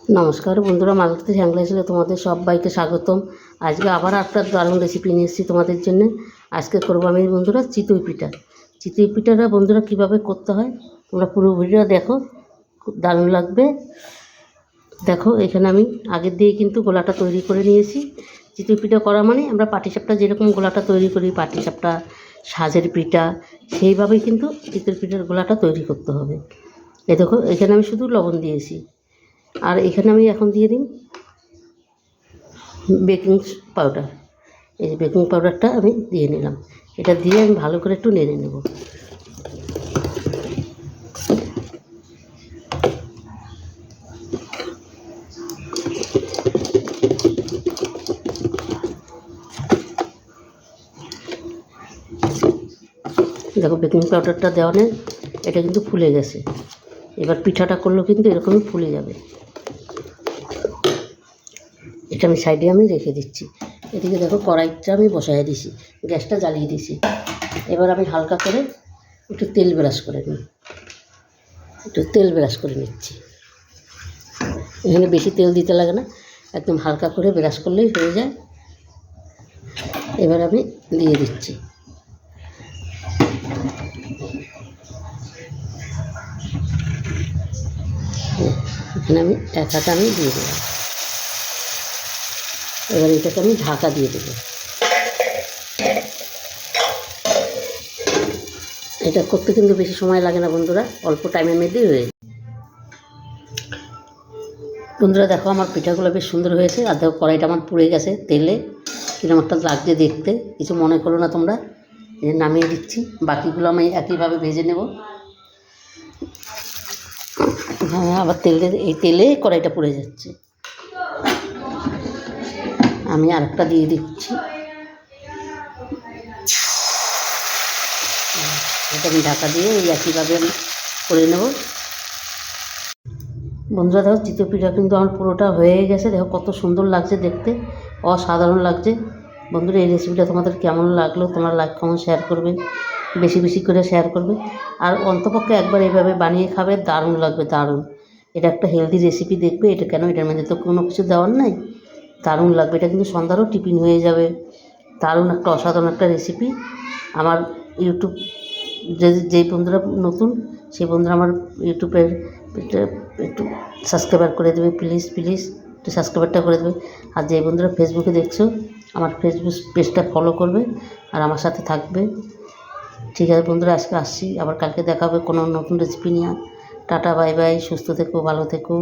নমস্কার বন্ধুরা, মালতী হ্যাংলা ছিল তোমাদের সবাইকে স্বাগতম। আজকে আবার একটা দারুণ রেসিপি নিয়ে এসেছি তোমাদের জন্য। আজকে করবো আমি বন্ধুরা চিতই পিঠা। চিতই পিঠাটা বন্ধুরা কীভাবে করতে হয় তোমরা পুরো ভিডিওটা দেখো, খুব দারুণ লাগবে। দেখো এখানে আমি আগের দিয়ে কিন্তু গোলাটা তৈরি করে নিয়েছি। চিতই পিঠা করা মানে আমরা পাটিসাপটা যেরকম গোলাটা তৈরি করি, পাটিসাপটা সাজের পিঠা, সেইভাবেই কিন্তু চিতই পিঠার গোলাটা তৈরি করতে হবে। এই দেখো এখানে আমি শুধু লবণ দিয়েছি, আর এখানে আমি এখন দিয়ে দিই বেকিং পাউডার। এই যে বেকিং পাউডারটা আমি দিয়ে নিলাম। এটা দিয়ে আমি ভালো করে একটু নেড়ে নেব। দেখো বেকিং পাউডারটা দেওয়া নেই, এটা কিন্তু ফুলে গেছে। এবার পিঠাটা করলেও কিন্তু এরকমই ফুলে যাবে। এটা আমি সাইডে রেখে দিচ্ছি। এদিকে দেখো কড়াইটা আমি বসাই দিছি, গ্যাসটা জ্বালিয়ে দিছি। এবার আমি হালকা করে একটু তেল ব্রাশ করে নিচ্ছি। এখানে বেশি তেল দিতে লাগে না, একদম হালকা করে ব্রাশ করলেই হয়ে যায়। এবার আমি দিয়ে দিচ্ছি। এখানে আমি এক হাতা আমি দিয়ে দিলাম। এবার এটাকে আমি ঢাকা দিয়ে দেব। এটা করতে কিন্তু বেশি সময় লাগে না বন্ধুরা, অল্প টাইমের মধ্যেই হয়ে যায়। বন্ধুরা দেখো আমার পিঠাগুলো বেশ সুন্দর হয়েছে। আর দেখো কড়াইটা আমার পুড়ে গেছে তেলে, কিরকম একটা লাগছে দেখতে, কিছু মনে করো না তোমরা। নামিয়ে দিচ্ছি, বাকিগুলো আমি একইভাবে ভেজে নেব। হ্যাঁ, আবার এই তেলে কড়াইটা পুড়ে যাচ্ছে। আমি আরেকটা দিয়ে দিচ্ছি। এটা আমি ঢাকা দিয়ে এই একইভাবে আমি করে নেব। বন্ধুরা দেখো চিতই পিঠা কিন্তু আমার পুরোটা হয়ে গেছে। দেখো কত সুন্দর লাগছে দেখতে, অসাধারণ লাগছে। বন্ধুরা এই রেসিপিটা তোমাদের কেমন লাগলো তোমরা লাইক কমেন্ট শেয়ার করবে, বেশি বেশি করে শেয়ার করবে। আর অন্তপক্ষে একবার এইভাবে বানিয়ে খাবে, দারুণ লাগবে, দারুণ। এটা একটা হেলদি রেসিপি দেখবে। এটা কেন, এটার মধ্যে তো কোনো কিছু দেওয়ার নাই, দারুণ লাগবে। এটা কিন্তু সন্ধ্যারও টিফিন হয়ে যাবে। দারুণ একটা অসাধারণ একটা রেসিপি। আমার ইউটিউব যেই বন্ধুরা নতুন, সেই বন্ধুরা আমার ইউটিউবের একটু সাবস্ক্রাইবার করে দেবে, প্লিজ প্লিজ একটু সাবস্ক্রাইবারটা করে দেবে। আর যে বন্ধুরা ফেসবুকে দেখছো, আমার ফেসবুক পেজটা ফলো করবে আর আমার সাথে থাকবে। ঠিক আছে বন্ধুরা, আজকে আসছি, আবার কালকে দেখা হবে কোনো নতুন রেসিপি নিয়ে। টাটা, বাই বাই, সুস্থ থেকো, ভালো থেকো।